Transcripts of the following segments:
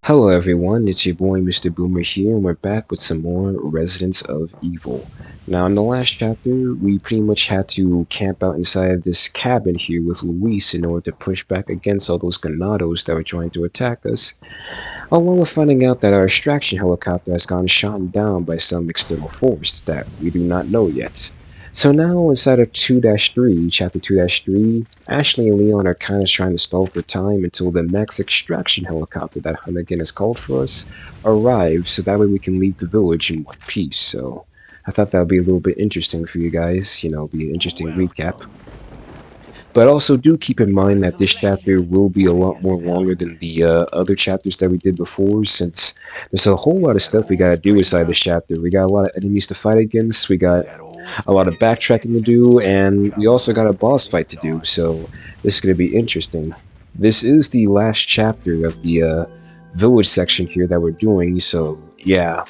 Hello everyone, it's your boy Mr. Boomer here, and we're back with some more Residents of Evil. Now, in the last chapter, we pretty much had to camp out inside this cabin here with Luis in order to push back against all those ganados that were trying to attack us, along with finding out that our extraction helicopter has gotten shot down by some external force that we do not know yet. So now, inside of 2-3, Chapter 2-3, Ashley and Leon are kind of trying to stall for time until the next extraction helicopter that Hunnigan has called for us arrives, so that way we can leave the village in one piece. So I thought that would be a little bit interesting for you guys, be an interesting recap. But also do keep in mind that this chapter will be a lot more longer than the other chapters that we did before, since there's a whole lot of stuff we gotta do inside this chapter. We got a lot of enemies to fight against, we got a lot of backtracking to do, and we also got a boss fight to do, so this is gonna be interesting. This is the last chapter of the village section here that we're doing, so yeah.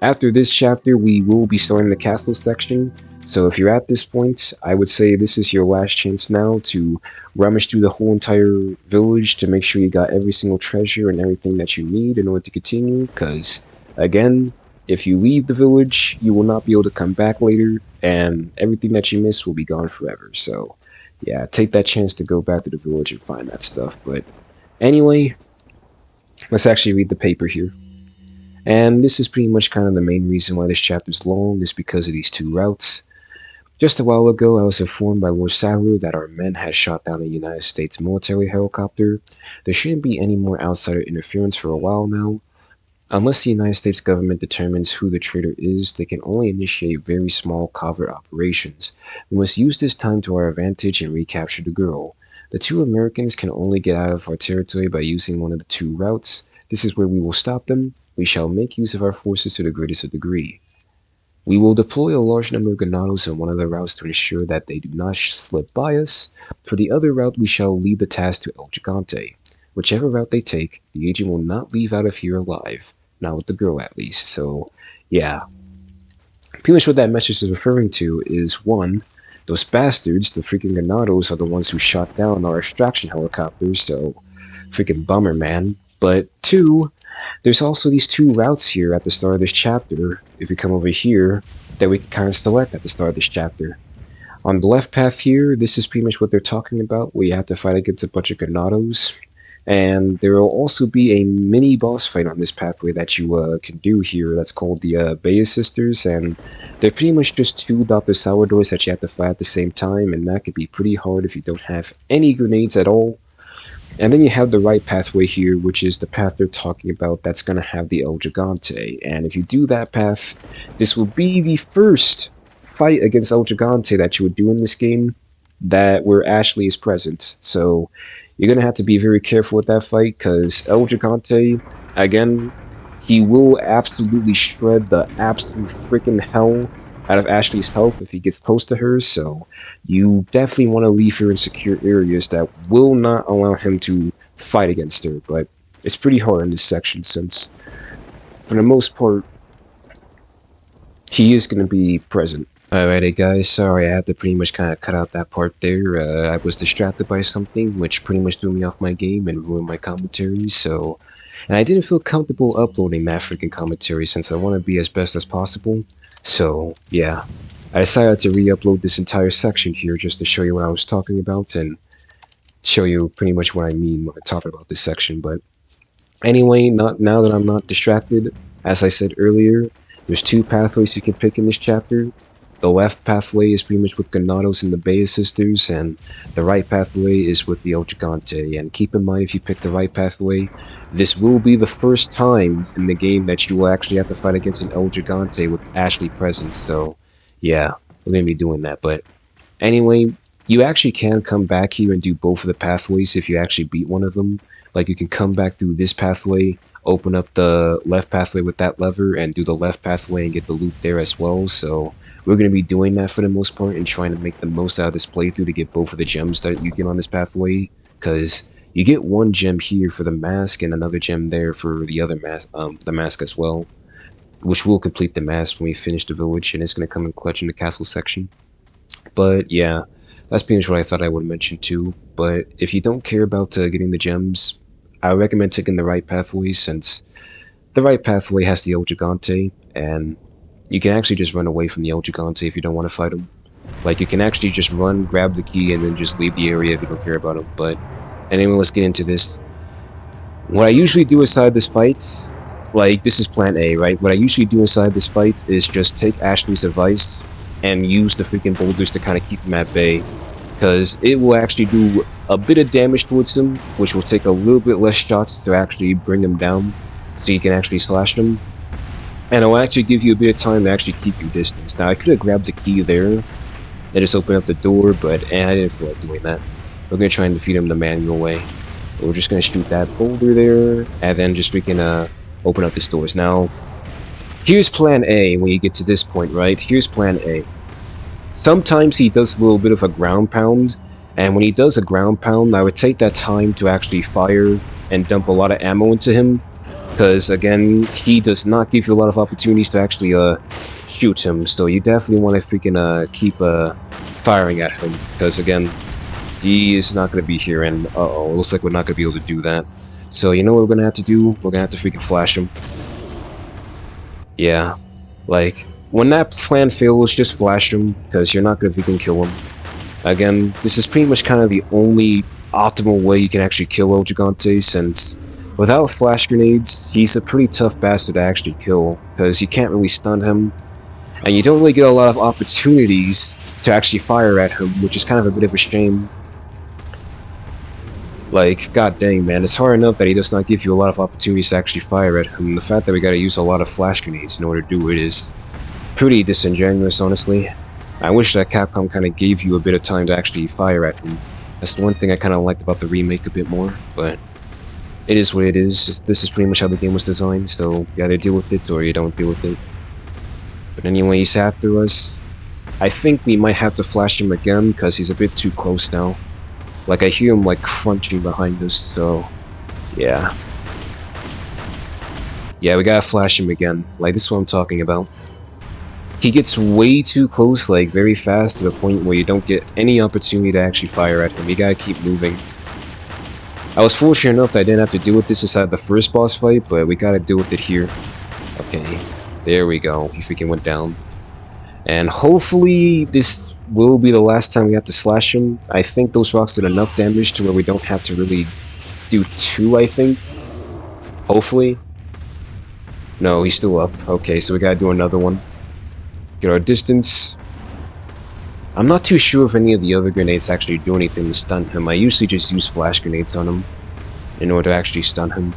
After this chapter, we will be starting the castle section, so if you're at this point, I would say this is your last chance now to rummage through the whole entire village to make sure you got every single treasure and everything that you need in order to continue, because, again, if you leave the village, you will not be able to come back later, and everything that you miss will be gone forever, so yeah, take that chance to go back to the village and find that stuff, but anyway, let's actually read the paper here. And this is pretty much kind of the main reason why this chapter is long, is because of these two routes. Just a while ago, I was informed by Lord Sadler that our men had shot down a United States military helicopter. There shouldn't be any more outsider interference for a while now. Unless the United States government determines who the traitor is, they can only initiate very small covert operations. We must use this time to our advantage and recapture the girl. The two Americans can only get out of our territory by using one of the two routes. This is where we will stop them. We shall make use of our forces to the greatest degree. We will deploy a large number of granados on one of the routes to ensure that they do not slip by us. For the other route, we shall leave the task to El Gigante. Whichever route they take, the agent will not leave out of here alive. Not with the girl, at least. So, yeah. Pretty much what that message is referring to is, one, those bastards, the freaking granados, are the ones who shot down our extraction helicopters, so freaking bummer, man. But two, there's also these two routes here at the start of this chapter, if we come over here, that we can kind of select at the start of this chapter. On the left path here, this is pretty much what they're talking about, where you have to fight against a bunch of granados. And there will also be a mini boss fight on this pathway that you can do here that's called the Baez Sisters, and they're pretty much just two Dr. Sourdoughs that you have to fight at the same time, and that could be pretty hard if you don't have any grenades at all. And then you have the right pathway here, which is the path they're talking about that's going to have the El Gigante. And if you do that path, this will be the first fight against El Gigante that you would do in this game that where Ashley is present. So you're going to have to be very careful with that fight, because El Gigante, again, he will absolutely shred the absolute freaking hell out of Ashley's health if he gets close to her, so you definitely want to leave her in secure areas that will not allow him to fight against her, but it's pretty hard in this section since, for the most part, he is going to be present. Alrighty guys, sorry I had to pretty much kind of cut out that part there. I was distracted by something which pretty much threw me off my game and ruined my commentary, so... And I didn't feel comfortable uploading that freaking commentary since I want to be as best as possible. So, yeah. I decided to re-upload this entire section here just to show you what I was talking about and show you pretty much what I mean when I talk about this section, but... Anyway, now that I'm not distracted, as I said earlier, there's two pathways you can pick in this chapter. The left pathway is pretty much with Granados and the Baez Sisters, and the right pathway is with the El Gigante. And keep in mind, if you pick the right pathway, this will be the first time in the game that you will actually have to fight against an El Gigante with Ashley present. So, yeah, we're going to be doing that. But anyway, you actually can come back here and do both of the pathways if you actually beat one of them. Like, you can come back through this pathway, open up the left pathway with that lever, and do the left pathway and get the loot there as well. So we're going to be doing that for the most part and trying to make the most out of this playthrough to get both of the gems that you get on this pathway, because you get one gem here for the mask and another gem there for the other mask, the mask as well, which will complete the mask when we finish the village, and it's going to come in clutch in the castle section. But yeah, that's pretty much what I thought I would mention too. But if you don't care about getting the gems, I recommend taking the right pathway since the right pathway has the El Gigante, and you can actually just run away from the El Gigante if you don't want to fight him. Like, you can actually just run, grab the key, and then just leave the area if you don't care about him. But anyway, let's get into this. What I usually do inside this fight, like, this is plan A, right? What I usually do inside this fight is just take Ashley's advice and use the freaking boulders to kind of keep him at bay. Because it will actually do a bit of damage towards him, which will take a little bit less shots to actually bring him down, so you can actually slash him. And it will actually give you a bit of time to actually keep your distance. Now, I could have grabbed the key there and just opened up the door, but I didn't feel like doing that. We're going to try and defeat him the manual way. We're just going to shoot that boulder there, and then just freaking open up the doors. Now, here's plan A when you get to this point, right? Here's plan A. Sometimes he does a little bit of a ground pound, and when he does a ground pound, I would take that time to actually fire and dump a lot of ammo into him, because again, he does not give you a lot of opportunities to actually shoot him, so you definitely want to freaking keep firing at him, because again, he is not going to be here, and uh-oh, it looks like we're not going to be able to do that. So you know what we're going to have to do? We're going to have to freaking flash him. Yeah, like, when that plan fails, just flash him, because you're not going to freaking kill him. Again, this is pretty much kind of the only optimal way you can actually kill El Gigante, since without flash grenades, he's a pretty tough bastard to actually kill, because you can't really stun him, and you don't really get a lot of opportunities to actually fire at him, which is kind of a bit of a shame. Like, god dang, man, it's hard enough that he does not give you a lot of opportunities to actually fire at him. The fact that we gotta use a lot of flash grenades in order to do it is pretty disingenuous, honestly. I wish that Capcom kind of gave you a bit of time to actually fire at him. That's the one thing I kind of liked about the remake a bit more, but it is what it is. This is pretty much how the game was designed, so you either deal with it or you don't deal with it. But anyway, he's after us. I think we might have to flash him again, because he's a bit too close now. Like, I hear him, like, crunching behind us, so yeah. Yeah, we gotta flash him again. Like, this is what I'm talking about. He gets way too close, like, very fast, to the point where you don't get any opportunity to actually fire at him. You gotta keep moving. I was fortunate enough that I didn't have to deal with this inside the first boss fight, but we gotta deal with it here. Okay, there we go. He freaking went down. And hopefully, this will be the last time we have to slash him. I think those rocks did enough damage to where we don't have to really do two, I think. Hopefully. No, he's still up. Okay, so we gotta do another one. Get our distance. I'm not too sure if any of the other grenades actually do anything to stun him. I usually just use flash grenades on him in order to actually stun him.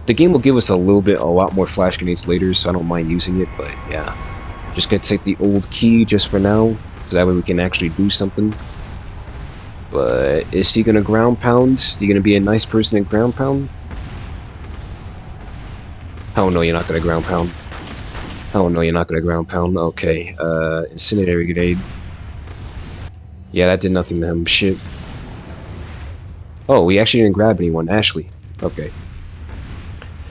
The game will give us a lot more flash grenades later, so I don't mind using it, but yeah. Just gonna take the old key just for now, so that way we can actually do something. But is he gonna ground pound? You gonna be a nice person and ground pound? Oh no, you're not gonna ground pound. Oh no, you're not gonna ground pound. Okay, incendiary grenade. Yeah, that did nothing to him. Shit. Oh, we actually didn't grab anyone. Ashley. Okay.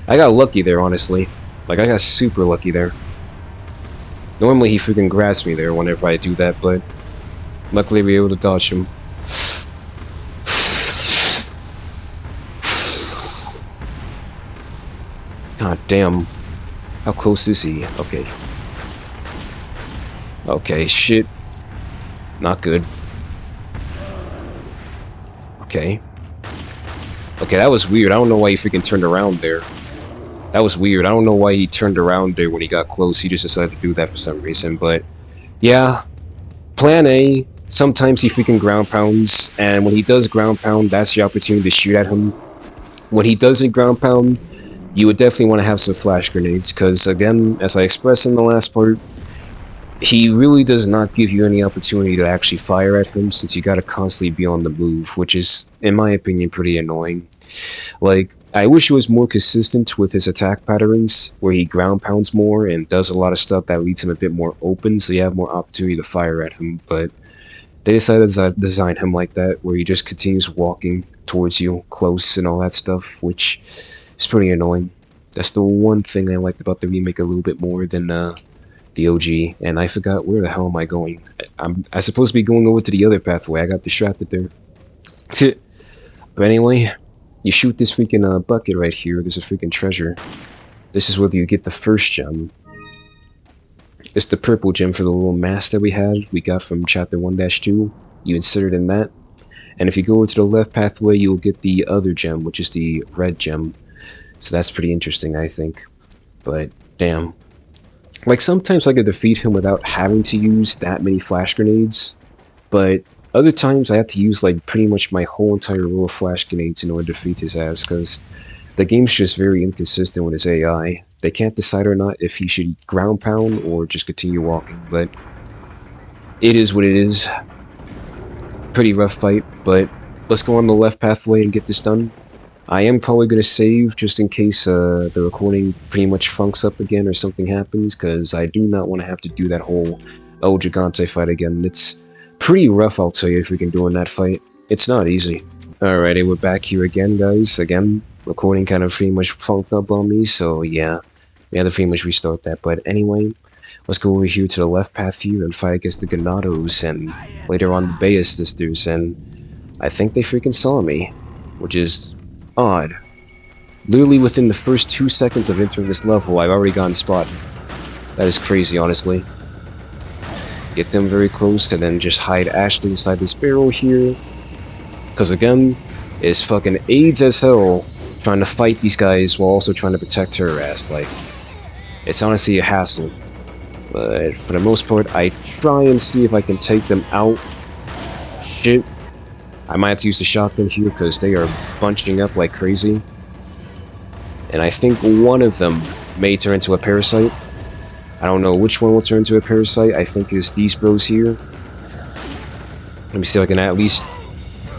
I got lucky there, honestly. Like, I got super lucky there. Normally he freaking grabs me there whenever I do that, but luckily we were able to dodge him. God damn. How close is he? Okay. Okay, shit. Not good. Okay. Okay, that was weird. I don't know why he freaking turned around there. That was weird. I don't know why he turned around there when he got close. He just decided to do that for some reason. But, yeah. Plan A. Sometimes he freaking ground pounds. And when he does ground pound, that's your opportunity to shoot at him. When he doesn't ground pound, you would definitely want to have some flash grenades. Because, again, as I expressed in the last part, he really does not give you any opportunity to actually fire at him, since you gotta constantly be on the move, which is, in my opinion, pretty annoying. Like, I wish he was more consistent with his attack patterns, where he ground pounds more and does a lot of stuff that leaves him a bit more open, so you have more opportunity to fire at him, but they decided to design him like that, where he just continues walking towards you, close and all that stuff, which is pretty annoying. That's the one thing I liked about the remake a little bit more than, the OG, and I forgot where the hell am I going. I'm supposed to be going over to the other pathway. I got distracted there. But anyway, You shoot this freaking bucket right here. There's a freaking treasure. This is where you get the first gem. It's the purple gem for the little mask that we got from chapter 1-2. You insert it in that. And if you go to the left pathway, you'll get the other gem, which is the red gem. So that's pretty interesting, I think. But, damn. Like, sometimes I can defeat him without having to use that many flash grenades. But other times I have to use, like, pretty much my whole entire row of flash grenades in order to defeat his ass, because the game's just very inconsistent with his AI. They can't decide or not if he should ground pound or just continue walking, but it is what it is. Pretty rough fight, but let's go on the left pathway and get this done. I am probably going to save just in case the recording pretty much funks up again or something happens, because I do not want to have to do that whole El Gigante fight again. It's pretty rough, I'll tell you, if we can do in that fight. It's not easy. Alrighty, we're back here again, guys. Again, recording kind of pretty much funked up on me, so yeah. We had to pretty much restart that, but anyway, let's go over here to the left path here and fight against the Ganados and later on the Bea sisters, and I think they freaking saw me, which is odd. Literally within the first 2 seconds of entering this level, I've already gotten spotted. That is crazy, honestly. Get them very close and then just hide Ashley inside this barrel here. Because again, it's fucking AIDS as hell trying to fight these guys while also trying to protect her ass. Like, it's honestly a hassle. But for the most part, I try and see if I can take them out. Shit. I might have to use the shotgun here because they are bunching up like crazy. And I think one of them may turn into a parasite. I don't know which one will turn into a parasite. I think it's these bros here. Let me see if I can at least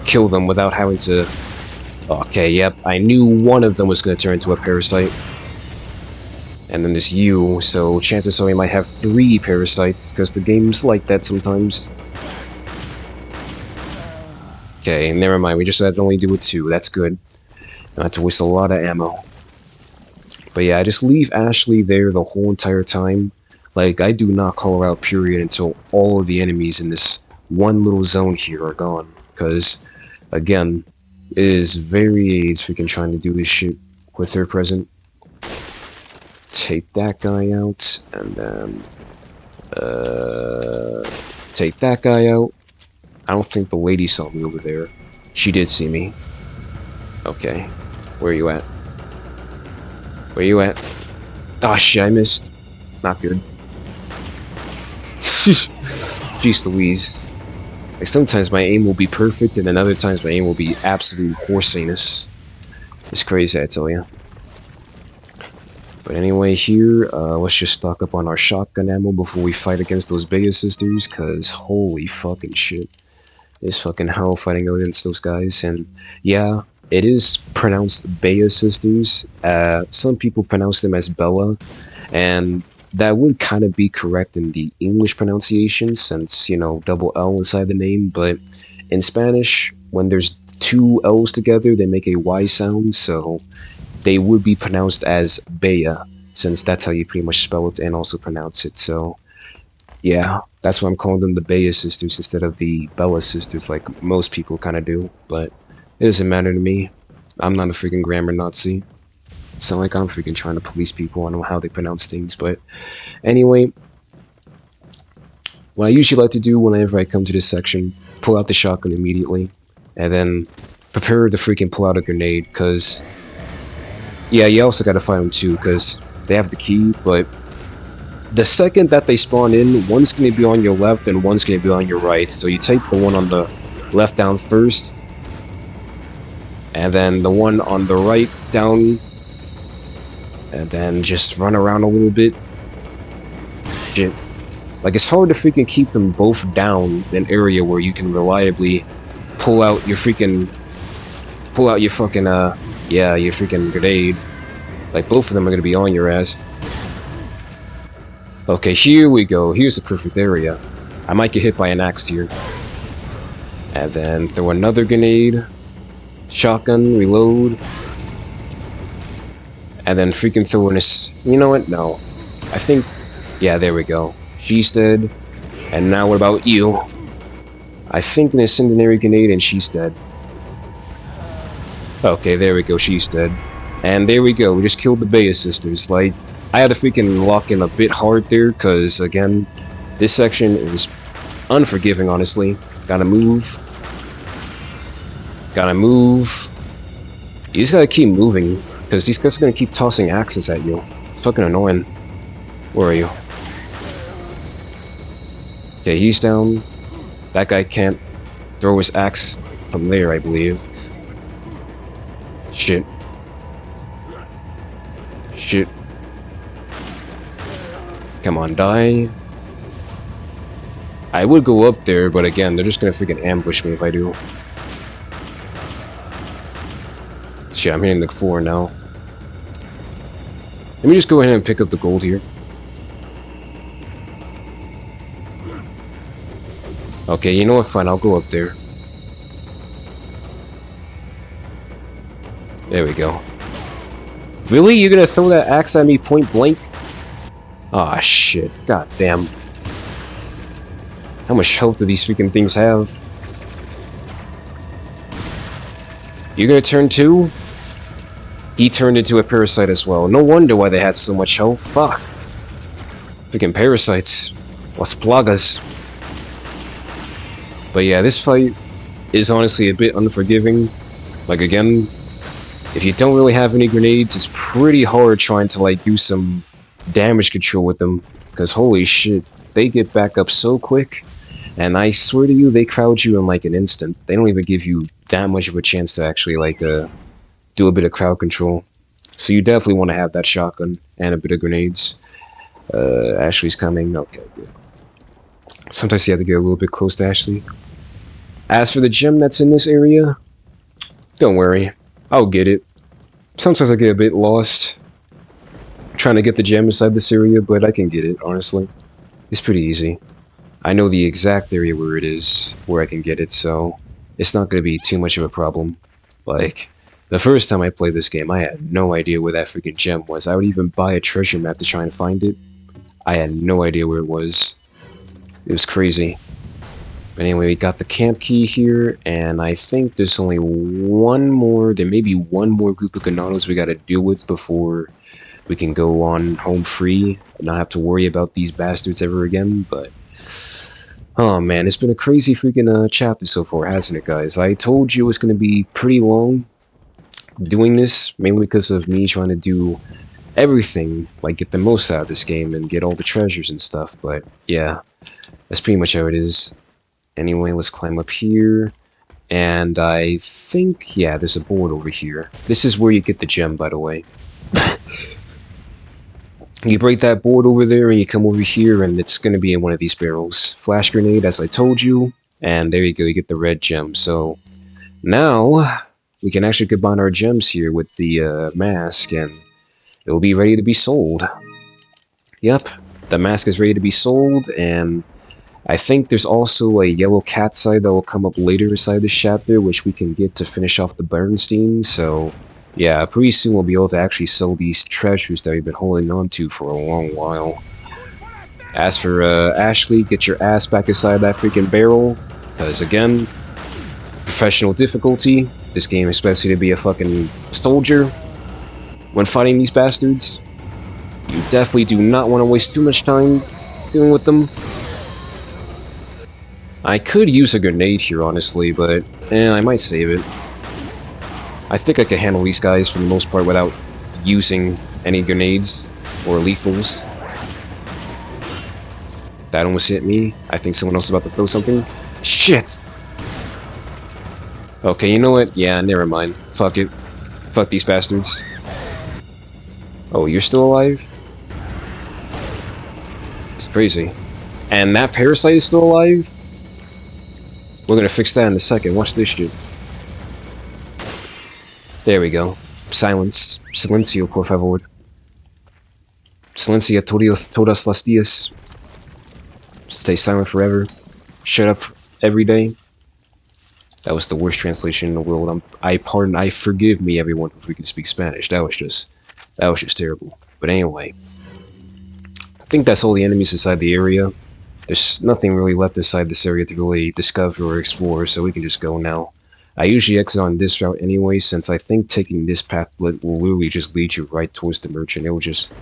kill them without having to... Okay, yep. I knew one of them was going to turn into a parasite. And then there's you, so chances are we might have 3 parasites, because the game's like that sometimes. Okay, never mind, we just had to only do with 2, that's good. Don't have to waste a lot of ammo. But yeah, I just leave Ashley there the whole entire time. Like, I do not call her out, period, until all of the enemies in this one little zone here are gone. Because, again, it is very AIDS freaking trying to do this shit with her present. Take that guy out, and then take that guy out. I don't think the lady saw me over there. She did see me. Okay, where are you at? Where you at? Ah, shit, I missed. Not good. Jeez Louise. Like, sometimes my aim will be perfect, and then other times my aim will be absolute horsiness. It's crazy, I tell you. But anyway, here, let's just stock up on our shotgun ammo before we fight against those Bea sisters, cause holy fucking shit. It's fucking hell fighting against those guys, and yeah, it is pronounced Bea sisters. Some people pronounce them as Bella, and that would kind of be correct in the English pronunciation, since, you know, double L inside the name, but in Spanish, when there's 2 L's together, they make a Y sound, so they would be pronounced as Bea, since that's how you pretty much spell it and also pronounce it. So, yeah, that's why I'm calling them the Bea sisters instead of the Bella sisters, like most people kind of do. But it doesn't matter to me. I'm not a freaking grammar Nazi. It's not like I'm freaking trying to police people on how they pronounce things. But anyway, what I usually like to do whenever I come to this section, pull out the shotgun immediately, and then prepare to freaking pull out a grenade, because... yeah, you also gotta fight them too, because they have the key, but the second that they spawn in, one's gonna be on your left and one's gonna be on your right. So you take the one on the left down first, and then the one on the right down, and then just run around a little bit. Shit. Like, it's hard to freaking keep them both down in an area where you can reliably pull out your freaking yeah, your freaking grenade. Like, both of them are gonna be on your ass. Okay, here we go. Here's the perfect area. I might get hit by an axe here. And then throw another grenade. Shotgun, reload. And then freaking throw in this... you know what? No. I think... yeah, there we go. She's dead. And now what about you? I think an incendiary grenade and she's dead. Okay, there we go, she's dead. And there we go, we just killed the Bea sisters. Like, I had to freaking lock in a bit hard there, because, again, this section is unforgiving, honestly. Gotta move. Gotta move. You just gotta keep moving, because these guys are gonna keep tossing axes at you. It's fucking annoying. Where are you? Okay, he's down. That guy can't throw his axe from there, I believe. Shit. Shit. Come on, die. I would go up there, but again, they're just gonna freaking ambush me if I do. Shit, I'm hitting the floor now. Let me just go ahead and pick up the gold here. Okay, you know what? Fine, I'll go up there. There we go. Really? You're gonna throw that axe at me point blank? Ah, shit. God damn. How much health do these freaking things have? You're gonna turn too? He turned into a parasite as well. No wonder why they had so much health. Fuck. Freaking parasites. Las plagas. But yeah, this fight is honestly a bit unforgiving. Like, again, if you don't really have any grenades, it's pretty hard trying to, like, do some damage control with them. Because, holy shit, they get back up so quick. And I swear to you, they crowd you in, like, an instant. They don't even give you that much of a chance to actually, like, do a bit of crowd control. So you definitely want to have that shotgun and a bit of grenades. Ashley's coming. Okay, good. Sometimes you have to get a little bit close to Ashley. As for the gem that's in this area, don't worry. I'll get it. Sometimes I get a bit lost trying to get the gem inside this area, but I can get it, honestly. It's pretty easy. I know the exact area where it is, where I can get it, so it's not going to be too much of a problem. Like, the first time I played this game, I had no idea where that freaking gem was. I would even buy a treasure map to try and find it. I had no idea where it was. It was crazy. But anyway, we got the camp key here, and I think there's only one more, there may be one more group of Ganados we gotta deal with before we can go on home free and not have to worry about these bastards ever again, but... Oh man, it's been a crazy freaking chapter so far, hasn't it, guys? I told you it was gonna be pretty long doing this, mainly because of me trying to do everything, like get the most out of this game and get all the treasures and stuff, but yeah, that's pretty much how it is. Anyway, let's climb up here, and I think, yeah, there's a board over here. This is where you get the gem, by the way. You break that board over there, and you come over here, and it's going to be in one of these barrels. Flash grenade, as I told you, and there you go, you get the red gem. So, now, we can actually combine our gems here with the mask, and it will be ready to be sold. Yep, the mask is ready to be sold, and I think there's also a yellow cat side that will come up later inside this chapter, which we can get to finish off the Bernstein, so yeah, pretty soon we'll be able to actually sell these treasures that we've been holding on to for a long while. As for Ashley, get your ass back inside that freaking barrel, because again, professional difficulty, this game expects you to be a fucking soldier when fighting these bastards. You definitely do not want to waste too much time dealing with them. I could use a grenade here, honestly, but I might save it. I think I can handle these guys for the most part without using any grenades or lethals. That almost hit me. I think someone else is about to throw something. Shit! Okay, you know what? Yeah, never mind. Fuck it. Fuck these bastards. Oh, you're still alive? It's crazy. And that parasite is still alive? We're gonna fix that in a second. Watch this shit. There we go. Silence. Silencio, por favor. Silencia todas las días. Stay silent forever. Shut up every day. That was the worst translation in the world. I forgive me, everyone who freaking speaks Spanish. That was just terrible. But anyway, I think that's all the enemies inside the area. There's nothing really left inside this area to really discover or explore, so we can just go now. I usually exit on this route anyway, since I think taking this path will literally just lead you right towards the merchant. He'll just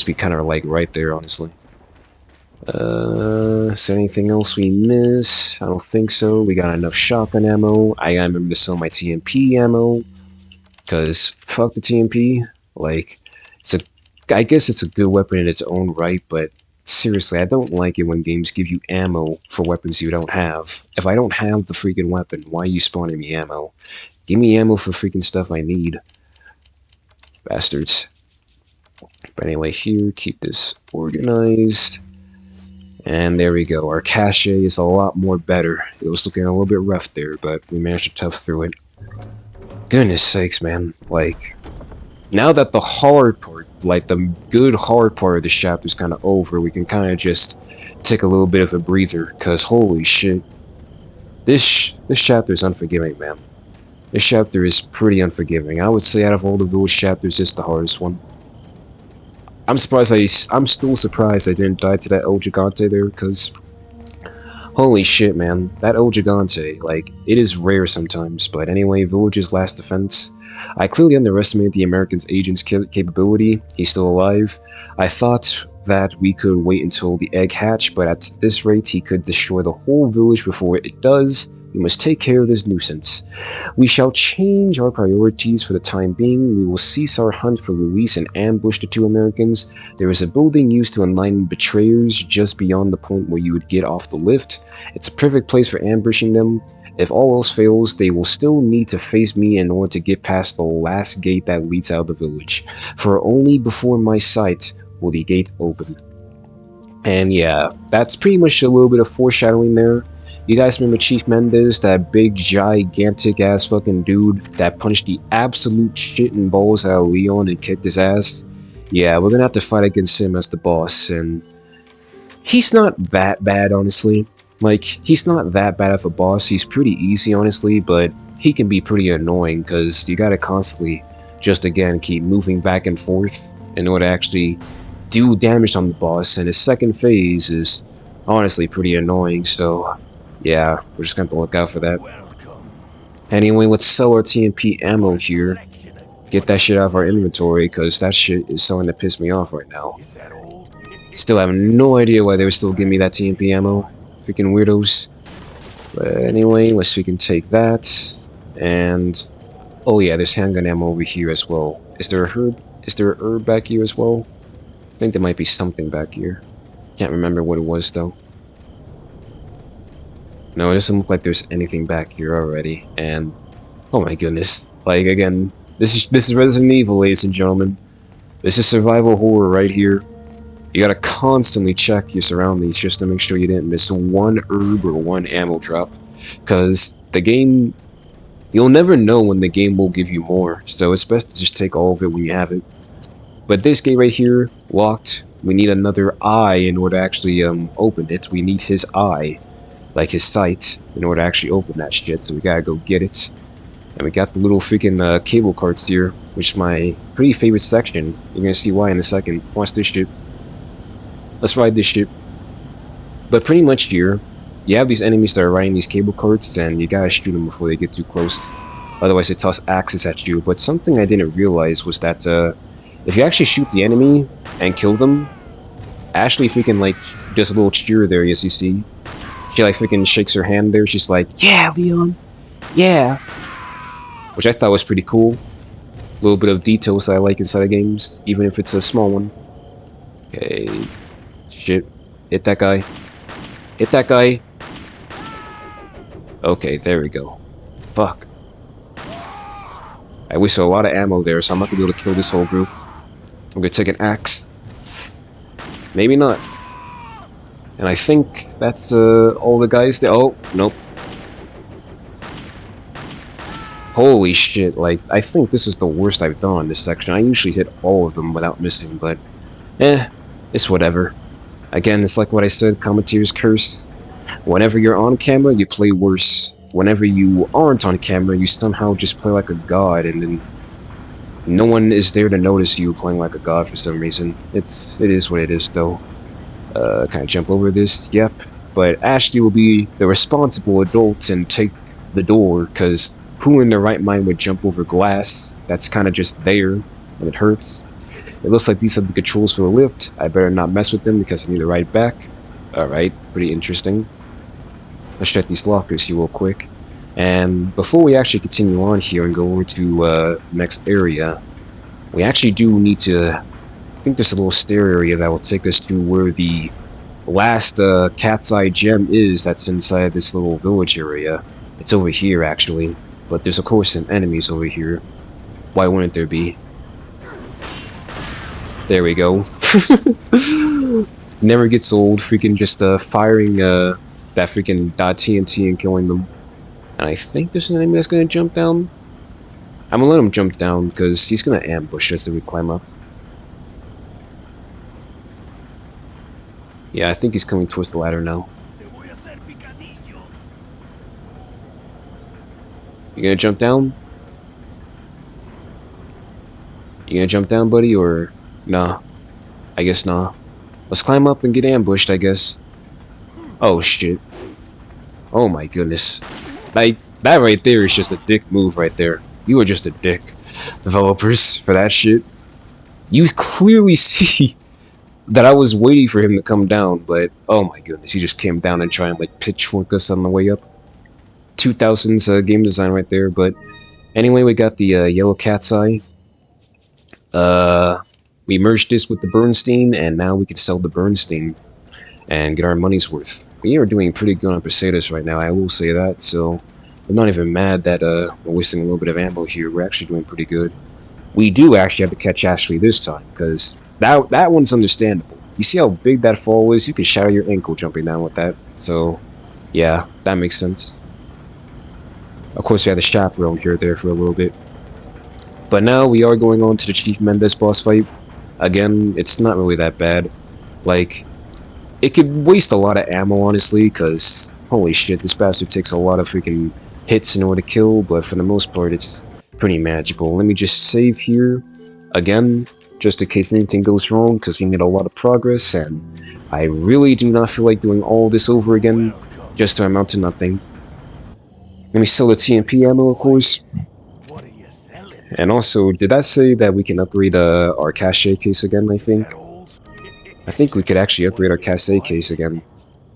be kind of like right there, honestly. Is there anything else we miss? I don't think so. We got enough shotgun ammo. I gotta remember to sell my TMP ammo, cause fuck the TMP. Like, it's a, I guess it's a good weapon in its own right, but seriously, I don't like it when games give you ammo for weapons you don't have. If I don't have the freaking weapon, why are you spawning me ammo? Give me ammo for freaking stuff I need. Bastards. But anyway, here, keep this organized. And there we go. Our cache is a lot more better. It was looking a little bit rough there, but we managed to tough through it. Goodness sakes, man. Like, now that the hard part, like the good hard part of this chapter is kind of over, we can kind of just take a little bit of a breather, because holy shit. This chapter is unforgiving, man. This chapter is pretty unforgiving. I would say out of all the village chapters, it's the hardest one. I'm still surprised I didn't die to that El Gigante there, because holy shit, man. That El Gigante, like, it is rare sometimes, but anyway, Village's last defense. I clearly underestimated the American's agent's capability. He's still alive. I thought that we could wait until the egg hatched, but at this rate, he could destroy the whole village before it does. We must take care of this nuisance. We shall change our priorities for the time being. We will cease our hunt for Luis and ambush the two Americans. There is a building used to enlighten betrayers just beyond the point where you would get off the lift. It's a perfect place for ambushing them. If all else fails, they will still need to face me in order to get past the last gate that leads out of the village. For only before my sight will the gate open. And yeah, that's pretty much a little bit of foreshadowing there. You guys remember Chief Mendez, that big, gigantic ass fucking dude that punched the absolute shit and balls out of Leon and kicked his ass? Yeah, we're gonna have to fight against him as the boss, and he's not that bad, honestly. Like, he's not that bad of a boss. He's pretty easy, honestly, but he can be pretty annoying because you gotta constantly just, again, keep moving back and forth in order to actually do damage on the boss, and his second phase is honestly pretty annoying, so yeah, we're just gonna have to look out for that. Anyway, let's sell our TMP ammo here. Get that shit out of our inventory, because that shit is starting to piss me off right now. Still have no idea why they were still giving me that TMP ammo. Freaking weirdos. But anyway, let's freaking take that. And oh yeah, there's handgun ammo over here as well. Is there a herb? Is there a herb back here as well? I think there might be something back here. Can't remember what it was though. No, it doesn't look like there's anything back here already. And oh my goodness. Like again, this is Resident Evil, ladies and gentlemen. This is survival horror right here. You gotta constantly check your surroundings just to make sure you didn't miss one herb or one ammo drop. Because the game, you'll never know when the game will give you more. So it's best to just take all of it when you have it. But this gate right here, locked. We need another eye in order to actually open it. We need his eye, like his sight, in order to actually open that shit. So we gotta go get it. And we got the little freaking cable carts here, which is my pretty favorite section. You're gonna see why in a second. Watch this shit. Let's ride this shit. But pretty much here, you have these enemies that are riding these cable carts, and you gotta shoot them before they get too close. Otherwise they toss axes at you. But something I didn't realize was that if you actually shoot the enemy and kill them, Ashley freaking like does a little cheer there, as you see. She like freaking shakes her hand there. She's like, "Yeah, Leon, yeah," which I thought was pretty cool. A little bit of details that I like inside of games, even if it's a small one. Okay, shit, hit that guy. Hit that guy. Okay, there we go. Fuck. I wasted a lot of ammo there, so I'm not gonna be able to kill this whole group. I'm gonna take an axe. Maybe not. And I think that's all the guys there. Oh, nope. Holy shit, like, I think this is the worst I've done on this section. I usually hit all of them without missing, but it's whatever. Again, it's like what I said, commentator's curse. Whenever you're on camera, you play worse. Whenever you aren't on camera, you somehow just play like a god, and then no one is there to notice you playing like a god for some reason. It is what it is, though. Can I jump over this? Yep. But Ashley will be the responsible adult and take the door, because Who in their right mind would jump over glass that's kind of just there, and it hurts? It looks like these are the controls for the lift. I better not mess with them because I need to ride back. Alright, pretty interesting. Let's check these lockers here real quick. And before we actually continue on here and go over to the next area, we actually do need to... I think there's a little stair area that will take us to where the last cat's eye gem is that's inside this little village area. It's over here, actually. But there's, of course, some enemies over here. Why wouldn't there be? There we go. Never gets old, freaking just firing that freaking .TNT and killing them. And I think there's an enemy that's gonna jump down. I'm gonna let him jump down because he's gonna ambush us if we climb up. Yeah, I think he's coming towards the ladder now. You gonna jump down? You gonna jump down, buddy, or nah? I guess nah. Let's climb up and get ambushed, I guess. Oh shit. Oh my goodness. That right there is just a dick move right there. You are just a dick, developers, for that shit. You clearly see that I was waiting for him to come down, but oh my goodness, he just came down and tried and like pitchfork us on the way up. 2000s game design right there, but anyway, we got the yellow cat's eye. We merged this with the Bernstein, and now we can sell the Bernstein and get our money's worth. We are doing pretty good on Pesetas right now, I will say that, so I'm not even mad that we're wasting a little bit of ammo here. We're actually doing pretty good. We do actually have to catch Ashley this time, because that one's understandable. You see how big that fall is? You can shatter your ankle jumping down with that. So, yeah, that makes sense. Of course, we had the chaperone here there for a little bit. But now we are going on to the Chief Mendez boss fight. Again, it's not really that bad. Like, it could waste a lot of ammo, honestly, because holy shit, this bastard takes a lot of freaking hits in order to kill, but for the most part, it's pretty manageable. Let me just save here again, just in case anything goes wrong, because he made a lot of progress, and I really do not feel like doing all this over again just to amount to nothing. Let me sell the TMP ammo, of course. And also, did I say that we can upgrade our cache case again, I think? I think we could actually upgrade our cache case again.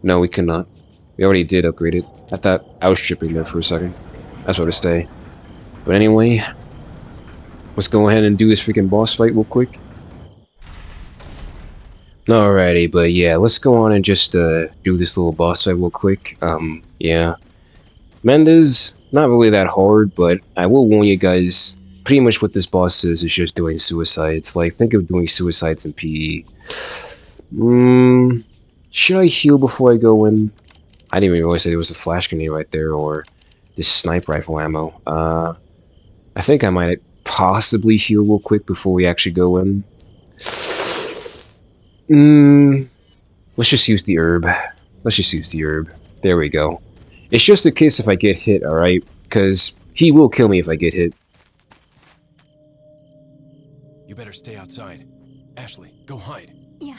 No, we cannot. We already did upgrade it. I thought I was tripping there for a second. That's what I say. But anyway, let's go ahead and do this freaking boss fight real quick. Alrighty, but yeah, let's go on and just do this little boss fight real quick. Yeah. Mendez, not really that hard, but I will warn you guys, pretty much what this boss is just doing suicides. Like, think of doing suicides in PE. Should I heal before I go in? I didn't even realize that there was a flash grenade right there, or this sniper rifle ammo. I think I might possibly heal real quick before we actually go in. Let's just use the herb. Let's just use the herb. There we go. It's just in case if I get hit, alright? Because he will kill me if I get hit. You better stay outside. Ashley, go hide. Yeah.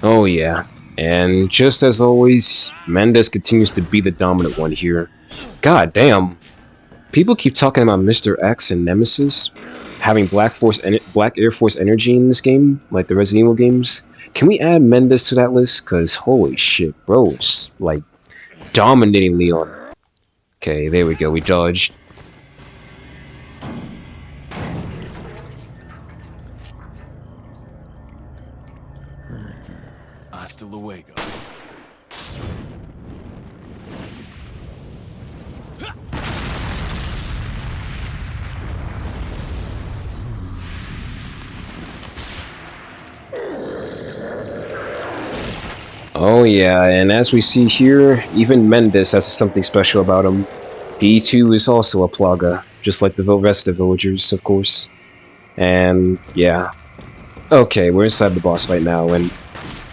Oh yeah, and just as always, Mendez continues to be the dominant one here. God damn. People keep talking about Mr. X and Nemesis having Black Air Force energy in this game, like the Resident Evil games. Can we add Mendez to that list? Cause holy shit, bro, it's like dominating Leon. Okay, there we go, we dodged. Hasta luego. Oh yeah, and as we see here, even Mendez has something special about him. He too is also a plaga, just like the rest of the villagers, of course. And yeah. Okay, we're inside the boss fight now, and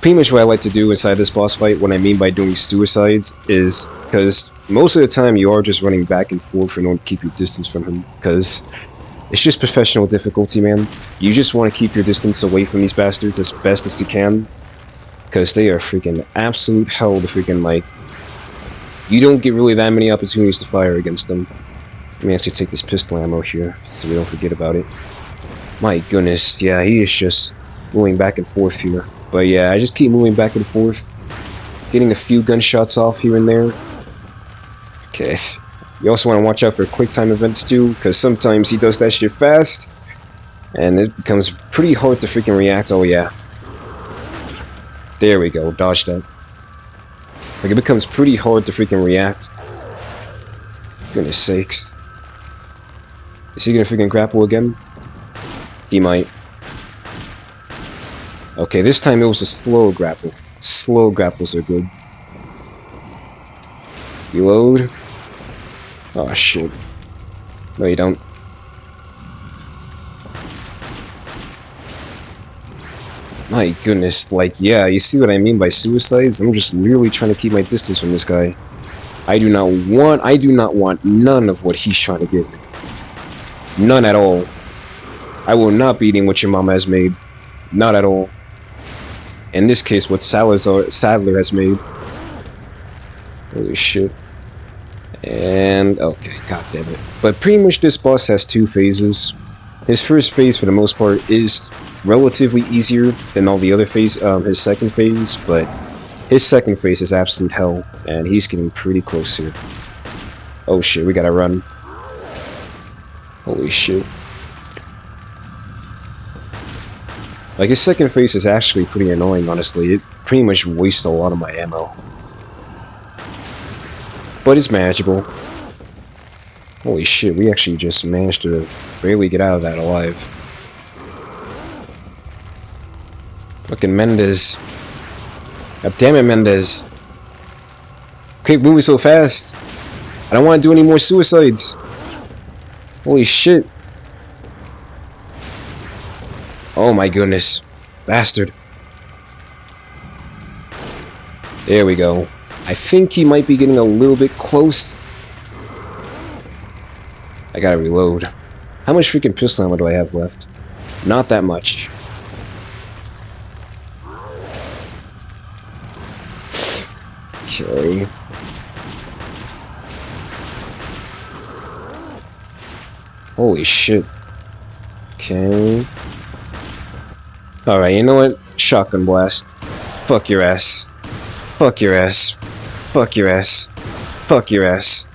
pretty much what I like to do inside this boss fight, what I mean by doing suicides, is because most of the time you are just running back and forth in order to keep your distance from him, because it's just professional difficulty, man. You just want to keep your distance away from these bastards as best as you can, because they are freaking absolute hell to freaking, like, you don't get really that many opportunities to fire against them. Let me actually take this pistol ammo here, so we don't forget about it. My goodness, yeah, he is just moving back and forth here. But yeah, I just keep moving back and forth, getting a few gunshots off here and there. Okay. You also want to watch out for quick time events too, because sometimes he does that shit fast, and it becomes pretty hard to freaking react. Oh yeah. There we go, dodge that. Like, it becomes pretty hard to freaking react. Goodness sakes. Is he gonna freaking grapple again? He might. Okay, this time it was a slow grapple. Slow grapples are good. Reload. Oh shit. No, you don't. My goodness, like, yeah, you see what I mean by suicides? I'm just literally trying to keep my distance from this guy. I do not want none of what he's trying to give me. None at all. I will not be eating what your mama has made. Not at all. In this case, what Sadler has made. Holy shit. And, okay, god damn it. But pretty much this boss has two phases. His first phase, for the most part, is relatively easier than all the other his second phase, but his second phase is absolute hell, and he's getting pretty close here. Oh shit, we gotta run. Holy shit. Like, his second phase is actually pretty annoying, honestly. It pretty much wastes a lot of my ammo. But it's manageable. Holy shit, we actually just managed to barely get out of that alive. Fucking Mendez. God damn it, Mendez. Quit moving so fast. I don't want to do any more suicides. Holy shit. Oh my goodness. Bastard. There we go. I think he might be getting a little bit close. I gotta reload. How much freaking pistol ammo do I have left? Not that much. Okay. Holy shit. Okay. Alright, you know what? Shotgun blast. Fuck your ass. Fuck your ass. Fuck your ass. Fuck your ass.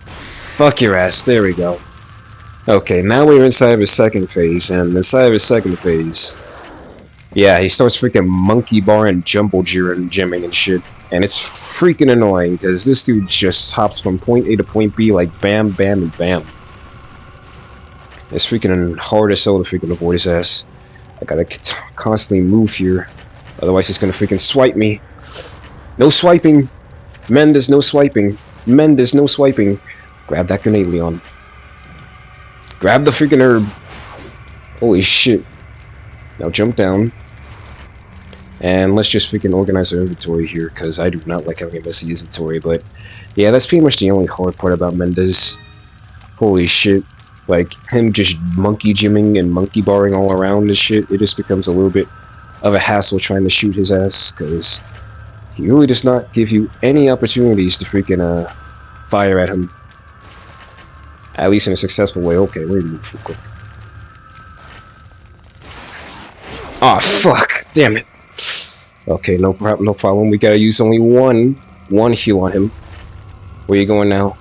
Fuck your ass. There we go. Okay, now we're inside of his second phase, and inside of his second phase, yeah, he starts freaking monkey bar and jumbo jimming and shit, and it's freaking annoying, because this dude just hops from point A to point B like bam, bam, and bam. It's freaking hard as hell to freaking avoid his ass. I gotta constantly move here, otherwise he's gonna freaking swipe me. No swiping! Mendez, no swiping! Mendez, no swiping! Grab that grenade, Leon. Grab the freaking herb! Holy shit. Now jump down. And let's just freaking organize our inventory here, because I do not like having a messy inventory, but yeah, that's pretty much the only hard part about Mendez. Holy shit. Like, him just monkey jimming and monkey barring all around and shit, it just becomes a little bit of a hassle trying to shoot his ass, because he really does not give you any opportunities to freaking, fire at him. At least in a successful way. Okay, let me move real quick. Aw, fuck! Damn it! Okay, no problem. We gotta use only one heal on him. Where you going now?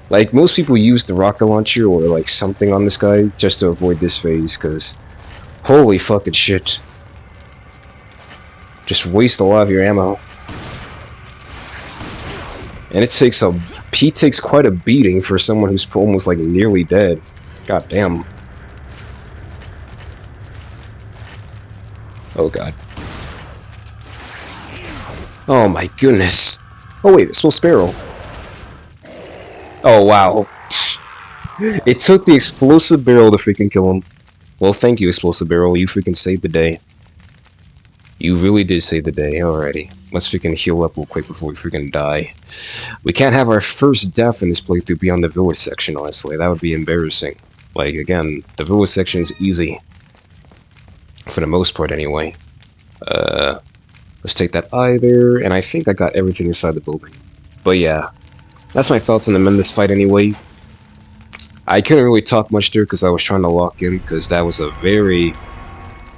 Like, most people use the rocket launcher or like something on this guy just to avoid this phase, because holy fucking shit. Just waste a lot of your ammo. And he takes quite a beating for someone who's almost like nearly dead. God damn. Oh god. Oh my goodness. Oh wait, it's still Sparrow. Oh wow. It took the explosive barrel to freaking kill him. Well, thank you, Explosive Barrel. You freaking saved the day. You really did save the day. Alrighty. Let's freaking heal up real quick before we freaking die. We can't have our first death in this playthrough be on the village section, honestly. That would be embarrassing. Like, again, the village section is easy. For the most part, anyway. Let's take that eye there, and I think I got everything inside the building. But yeah, that's my thoughts on the Mendez fight anyway. I couldn't really talk much there because I was trying to lock in, because that was a very,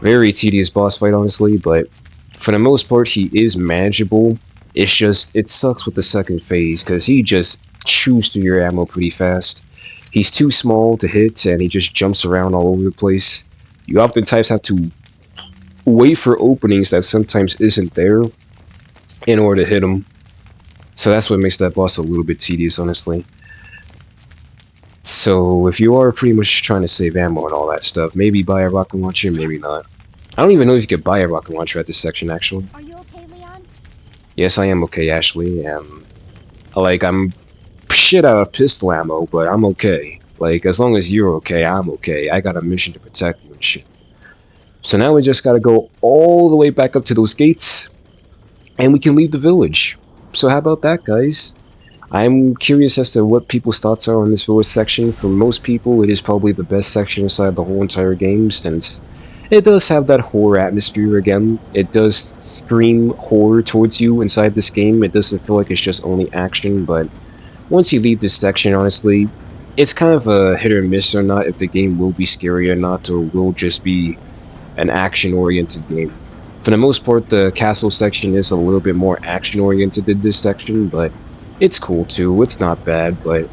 very tedious boss fight, honestly, but for the most part, he is manageable. It's just, it sucks with the second phase, because he just chews through your ammo pretty fast. He's too small to hit, and he just jumps around all over the place. You oftentimes have to wait for openings that sometimes isn't there in order to hit him. So that's what makes that boss a little bit tedious, honestly. So if you are pretty much trying to save ammo and all that stuff, maybe buy a rocket launcher, maybe not. I don't even know if you could buy a rocket launcher at this section, actually. Are you okay, Leon? Yes, I am okay, Ashley. Like, I'm shit out of pistol ammo, but I'm okay. Like, as long as you're okay, I'm okay. I got a mission to protect you and shit. So now we just gotta go all the way back up to those gates, and we can leave the village. So how about that, guys? I'm curious as to what people's thoughts are on this village section. For most people, it is probably the best section inside the whole entire game, since it does have that horror atmosphere again. It does scream horror towards you inside this game. It doesn't feel like it's just only action, but once you leave this section, honestly, it's kind of a hit or miss or not if the game will be scary or not, or will just be an action-oriented game. For the most part, the castle section is a little bit more action-oriented than this section, but it's cool too. It's not bad, but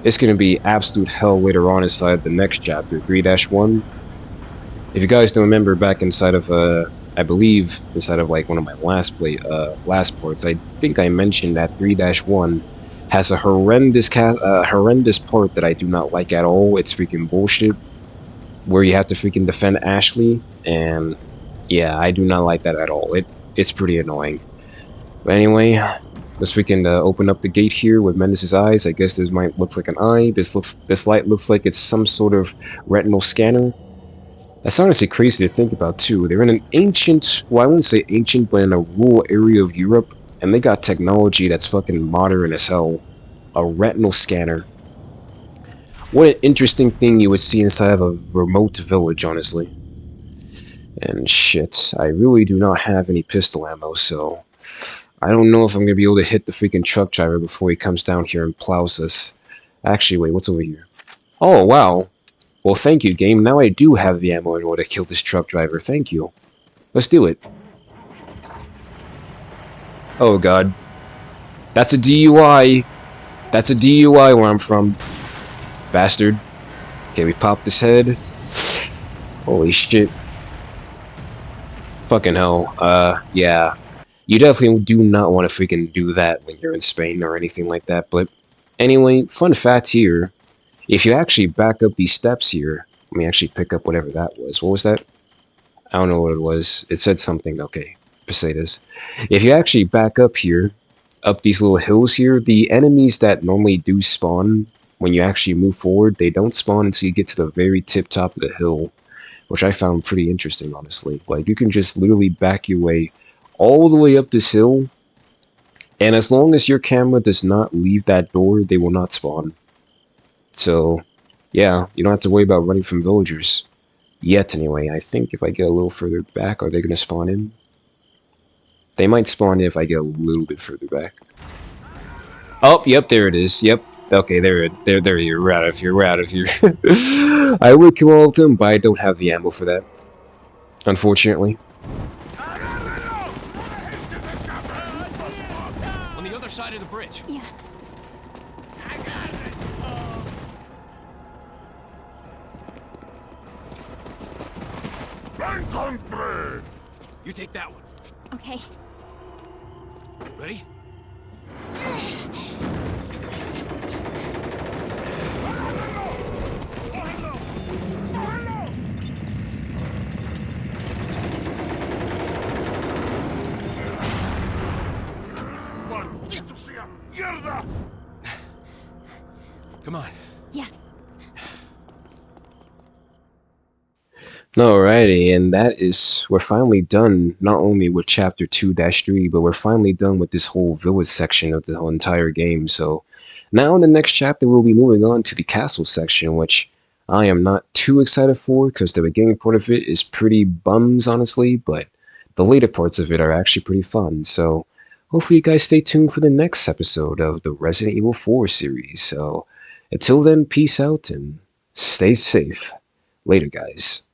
it's going to be absolute hell later on inside the next chapter, 3-1. If you guys don't remember, back inside of, I believe, inside of like one of my last parts, I think I mentioned that 3-1 has a horrendous part that I do not like at all. It's freaking bullshit, where you have to freaking defend Ashley, and yeah, I do not like that at all. It's pretty annoying. But anyway, let's freaking open up the gate here with Mendez's eyes. I guess this might look like an eye. This light looks like it's some sort of retinal scanner. That's honestly crazy to think about too. They're in an ancient, well, I wouldn't say ancient, but in a rural area of Europe, and they got technology that's fucking modern as hell. A retinal scanner. What an interesting thing you would see inside of a remote village, honestly. And shit, I really do not have any pistol ammo, so I don't know if I'm gonna be able to hit the freaking truck driver before he comes down here and plows us. Actually, wait, what's over here? Oh, wow. Well, thank you, game. Now I do have the ammo in order to kill this truck driver. Thank you. Let's do it. Oh, God. That's a DUI. That's a DUI where I'm from. Bastard. Okay, we popped his head. Holy shit. Fucking hell. Yeah. You definitely do not want to freaking do that when you're in Spain or anything like that, but anyway, fun fact here. If you actually back up these steps here, let me actually pick up whatever that was. What was that? I don't know what it was. It said something. Okay, Pesetas. If you actually back up here, up these little hills here, the enemies that normally do spawn when you actually move forward, they don't spawn until you get to the very tip top of the hill, which I found pretty interesting, honestly. Like, you can just literally back your way all the way up this hill, and as long as your camera does not leave that door, they will not spawn. So, yeah, you don't have to worry about running from villagers. Yet, anyway. I think if I get a little further back, are they going to spawn in? They might spawn in if I get a little bit further back. Oh, yep, there it is. Yep. Okay, there, here. We're out of here. We're out of here. I would kill all of them, but I don't have the ammo for that. Unfortunately. On the other side of the bridge. Yeah. You take that one. Okay. Ready? Come on. Yeah. Alrighty, and we're finally done not only with chapter 2-3, but we're finally done with this whole village section of the whole entire game. So now in the next chapter, we'll be moving on to the castle section, which I am not too excited for because the beginning part of it is pretty bums, honestly, but the later parts of it are actually pretty fun. So hopefully you guys stay tuned for the next episode of the Resident Evil 4 series. So until then, peace out and stay safe. Later, guys.